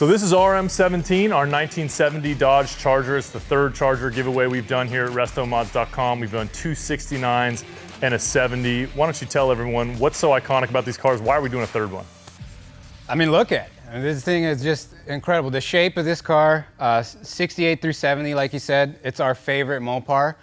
So this is RM17, our 1970 Dodge Charger. It's the third Charger giveaway we've done here at RestoMods.com. We've done two 69s and a 70. Why don't you tell everyone what's so iconic about these cars? Why are we doing a third one? I mean, look at it. I mean, this thing is just incredible. The shape of this car, 68 through 70, like you said, it's our favorite Mopar.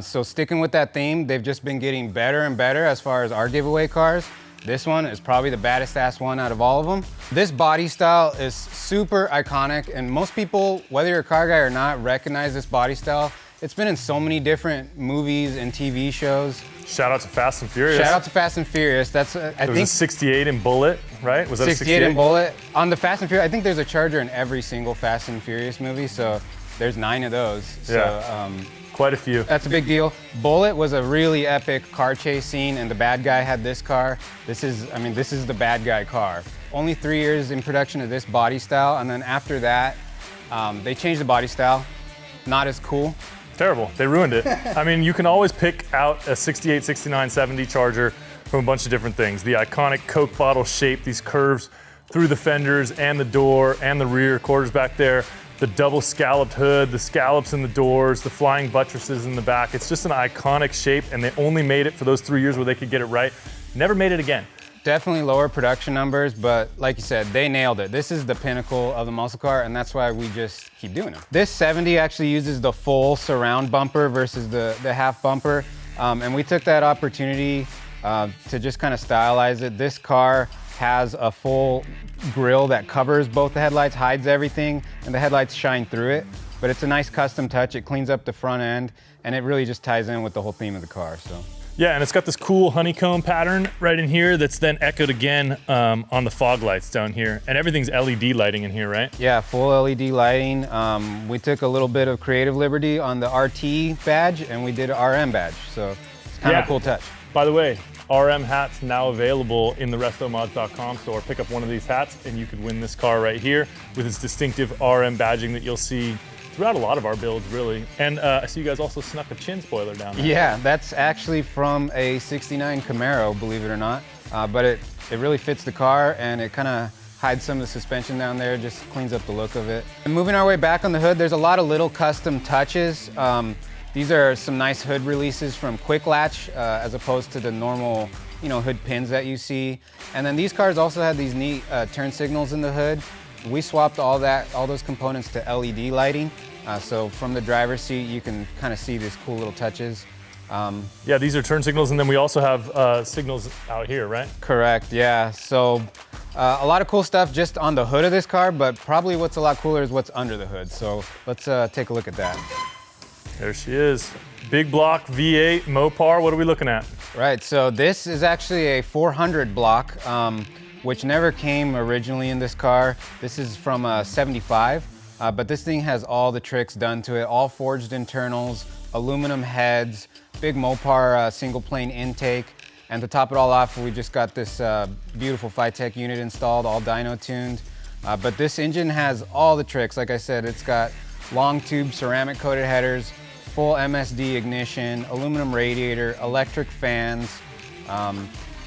So sticking with that theme, they've just been getting better and better as far as our giveaway cars. This one is probably the baddest ass one out of all of them. This body style is super iconic, and most people, whether you're a car guy or not, recognize this body style. It's been in so many different movies and TV shows. Shout out to Fast and Furious. Shout out to Fast and Furious. That's I think a 68 in Bullet, right? Was that 68 in Bullet? On the Fast and Furious, I think there's a Charger in every single Fast and Furious movie, so there's 9 of those. So, yeah. Quite a few. That's a big deal. Bullet was a really epic car chase scene, and the bad guy had this car. This is the bad guy car. Only 3 years in production of this body style, and then after that, they changed the body style. Not as cool. Terrible, they ruined it. I mean, you can always pick out a 68, 69, 70 Charger from a bunch of different things. The iconic Coke bottle shape, these curves through the fenders and the door and the rear quarters back there. The double scalloped hood, the scallops in the doors, the flying buttresses in the back. It's just an iconic shape, and they only made it for those 3 years where they could get it right. Never made it again. Definitely lower production numbers, but like you said, they nailed it. This is the pinnacle of the muscle car, and that's why we just keep doing it. This 70 actually uses the full surround bumper versus the half bumper, and we took that opportunity to just kind of stylize it. This car has a full grille that covers both the headlights, hides everything, and the headlights shine through it. But it's a nice custom touch. It cleans up the front end, and it really just ties in with the whole theme of the car. So. Yeah, and it's got this cool honeycomb pattern right in here that's then echoed again on the fog lights down here. And everything's LED lighting in here, right? Yeah, full LED lighting. We took a little bit of creative liberty on the RT badge, and we did an RM badge. So it's kind of a cool touch. By the way, RM hats now available in the RestoMods.com store. Pick up one of these hats and you could win this car right here with its distinctive RM badging that you'll see throughout a lot of our builds, really. And I see you guys also snuck a chin spoiler down there. Yeah, that's actually from a 69 Camaro, believe it or not. But it really fits the car, and it kind of hides some of the suspension down there, just cleans up the look of it. And moving our way back on the hood, there's a lot of little custom touches. These are some nice hood releases from Quick Latch, as opposed to the normal, hood pins that you see. And then these cars also had these neat turn signals in the hood. We swapped all those components to LED lighting. So from the driver's seat, you can kind of see these cool little touches. Yeah, these are turn signals, and then we also have signals out here, right? Correct, yeah. So a lot of cool stuff just on the hood of this car, but probably what's a lot cooler is what's under the hood. So let's take a look at that. There she is. Big block V8 Mopar. What are we looking at? Right, so this is actually a 400 block, which never came originally in this car. This is from a 75, but this thing has all the tricks done to it, all forged internals, aluminum heads, big Mopar single plane intake, and to top it all off, we just got this beautiful FiTech unit installed, all dyno tuned. But this engine has all the tricks. Like I said, it's got long tube ceramic coated headers, full MSD ignition, aluminum radiator, electric fans.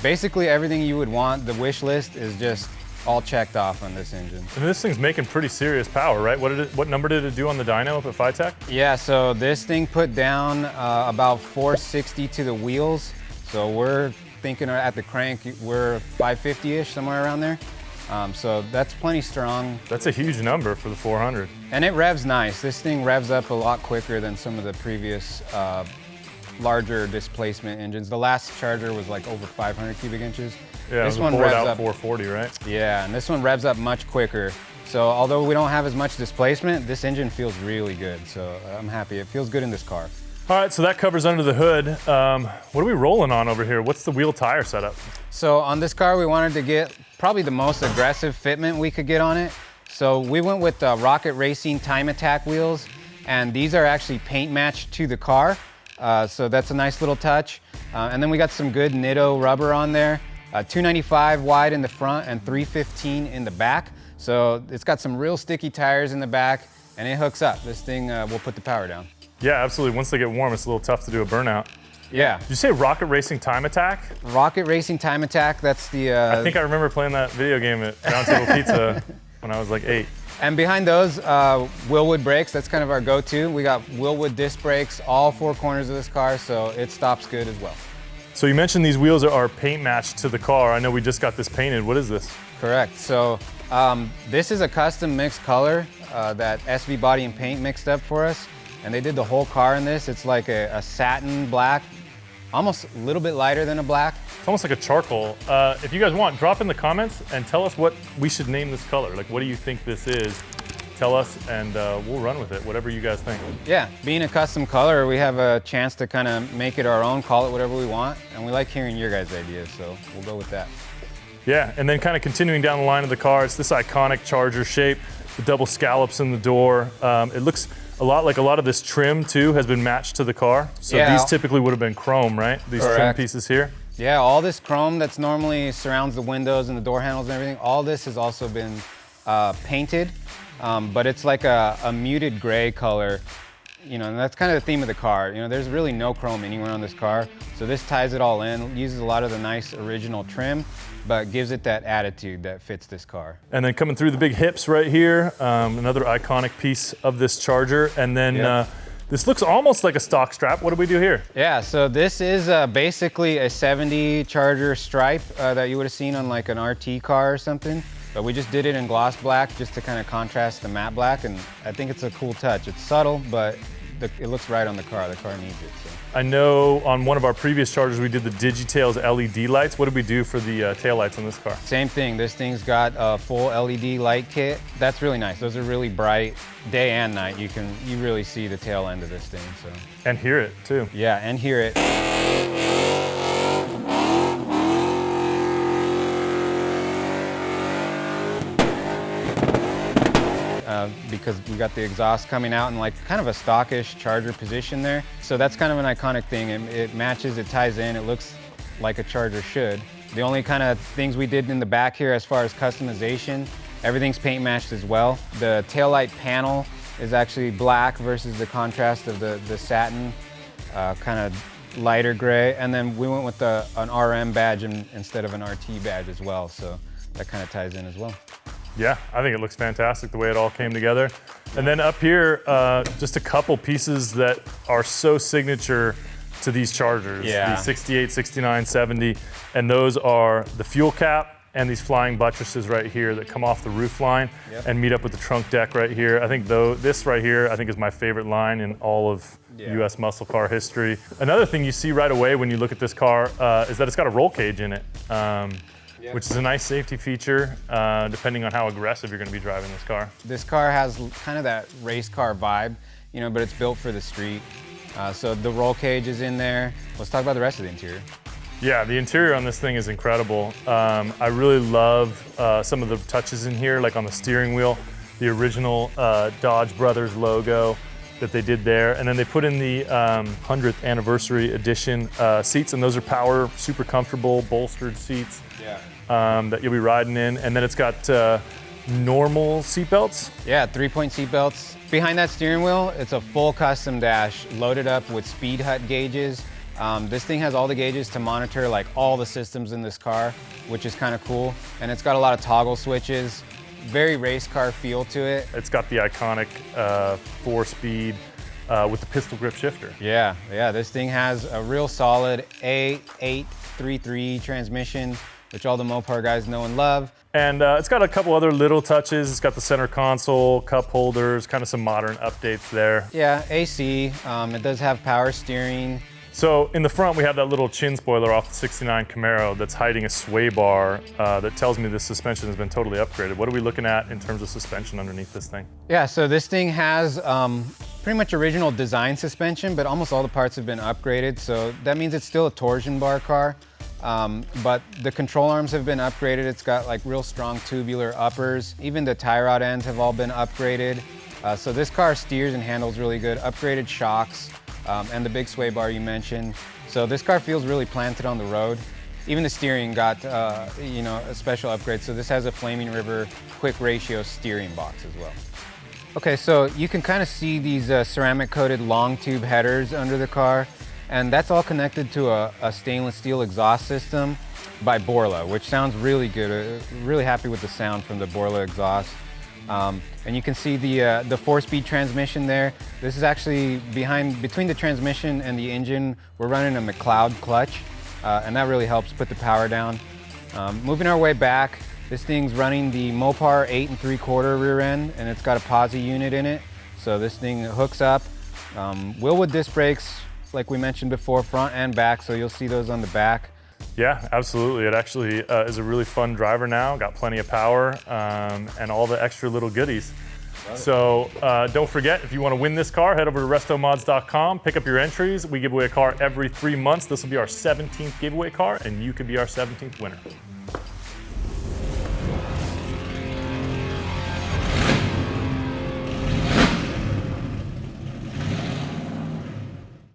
Basically everything you would want. The wish list is just all checked off on this engine. And this thing's making pretty serious power, right? What number did it do on the dyno up at FiTech? Yeah, so this thing put down about 460 to the wheels. So we're thinking at the crank, we're 550-ish, somewhere around there. So that's plenty strong. That's a huge number for the 400. And it revs nice. This thing revs up a lot quicker than some of the previous larger displacement engines. The last Charger was like over 500 cubic inches. Yeah, this one revs up 440, right? Yeah, and this one revs up much quicker. So although we don't have as much displacement, this engine feels really good. So I'm happy. It feels good in this car. All right, so that covers under the hood. What are we rolling on over here? What's the wheel tire setup? So on this car, we wanted to get probably the most aggressive fitment we could get on it. So we went with Rocket Racing Time Attack wheels, and these are actually paint matched to the car. So that's a nice little touch. And then we got some good Nitto rubber on there. 295 wide in the front and 315 in the back. So it's got some real sticky tires in the back, and it hooks up. This thing will put the power down. Yeah, absolutely. Once they get warm, it's a little tough to do a burnout. Yeah. Did you say Rocket Racing Time Attack? Rocket Racing Time Attack, that's the... I think I remember playing that video game at Round Table Pizza when I was like 8. And behind those, Wilwood brakes, that's kind of our go-to. We got Wilwood disc brakes, all four corners of this car, so it stops good as well. So you mentioned these wheels are paint matched to the car. I know we just got this painted. What is this? Correct. So this is a custom mixed color that SV Body and Paint mixed up for us. And they did the whole car in this. It's like a satin black, almost a little bit lighter than a black. It's almost like a charcoal. If you guys want, drop in the comments and tell us what we should name this color. Like, what do you think this is? Tell us and we'll run with it, whatever you guys think. Yeah, being a custom color, we have a chance to kind of make it our own, call it whatever we want. And we like hearing your guys' ideas, so we'll go with that. Yeah, and then kind of continuing down the line of the car, it's this iconic Charger shape, the double scallops in the door. It looks a lot like a lot of this trim too has been matched to the car. So yeah, these typically would have been chrome, right? These trim pieces here. Yeah, all this chrome that's normally surrounds the windows and the door handles and everything, all this has also been painted, but it's like a muted gray color, you know, and that's kind of the theme of the car. You know, there's really no chrome anywhere on this car, so this ties it all in, uses a lot of the nice original trim, but gives it that attitude that fits this car. And then coming through the big hips right here, another iconic piece of this Charger. And then this looks almost like a stock strap. What do we do here? Yeah, so this is basically a 70 Charger stripe that you would have seen on like an RT car or something. But we just did it in gloss black just to kind of contrast the matte black, and I think it's a cool touch. It's subtle, but it looks right on the car. The car needs it. So. I know on one of our previous Chargers we did the Digitails LED lights. What did we do for the tail lights on this car? Same thing. This thing's got a full LED light kit. That's really nice. Those are really bright, day and night. You really see the tail end of this thing. So. And hear it too. Yeah, and hear it. Because we got the exhaust coming out in like kind of a stockish Charger position there. So that's kind of an iconic thing. It matches, it ties in, it looks like a Charger should. The only kind of things we did in the back here as far as customization, everything's paint matched as well. The taillight panel is actually black versus the contrast of the satin, kind of lighter gray. And then we went with an RM badge instead of an RT badge as well. So that kind of ties in as well. Yeah, I think it looks fantastic the way it all came together. And then up here, just a couple pieces that are so signature to these Chargers, the 68, 69, 70, and those are the fuel cap and these flying buttresses right here that come off the roof line and meet up with the trunk deck right here. I think this right here, I think is my favorite line in all of US muscle car history. Another thing you see right away when you look at this car is that it's got a roll cage in it. Which is a nice safety feature, depending on how aggressive you're going to be driving this car. This car has kind of that race car vibe, you know, but it's built for the street. So the roll cage is in there. Let's talk about the rest of the interior. Yeah, the interior on this thing is incredible. I really love some of the touches in here, like on the steering wheel, the original Dodge Brothers logo that they did there. And then they put in the 100th anniversary edition seats, and those are power, super comfortable, bolstered seats. That you'll be riding in. And then it's got normal seatbelts. Yeah, 3-point seatbelts. Behind that steering wheel, it's a full custom dash loaded up with speed hut gauges. This thing has all the gauges to monitor like all the systems in this car, which is kind of cool. And it's got a lot of toggle switches, very race car feel to it. It's got the iconic 4-speed with the pistol grip shifter. Yeah, this thing has a real solid A833 transmission, which all the Mopar guys know and love. And it's got a couple other little touches. It's got the center console, cup holders, kind of some modern updates there. Yeah, AC, it does have power steering. So in the front, we have that little chin spoiler off the 69 Camaro that's hiding a sway bar that tells me this suspension has been totally upgraded. What are we looking at in terms of suspension underneath this thing? Yeah, so this thing has pretty much original design suspension, but almost all the parts have been upgraded. So that means it's still a torsion bar car. But the control arms have been upgraded. It's got like real strong tubular uppers. Even the tie rod ends have all been upgraded. So this car steers and handles really good. Upgraded shocks and the big sway bar you mentioned. So this car feels really planted on the road. Even the steering got a special upgrade. So this has a Flaming River quick ratio steering box as well. Okay, so you can kind of see these ceramic coated long tube headers under the car. And that's all connected to a stainless steel exhaust system by Borla, which sounds really good. Really happy with the sound from the Borla exhaust. And you can see the 4-speed transmission there. This is actually between the transmission and the engine, we're running a McLeod clutch, and that really helps put the power down. Moving our way back, this thing's running the Mopar 8 3/4 rear end, and it's got a posi unit in it. So this thing hooks up. Wilwood disc brakes, like we mentioned before, front and back, so you'll see those on the back. Yeah, absolutely. It actually is a really fun driver now, got plenty of power, and all the extra little goodies. So don't forget, if you want to win this car, head over to RestoMods.com, pick up your entries. We give away a car every 3 months. This will be our 17th giveaway car, and you could be our 17th winner.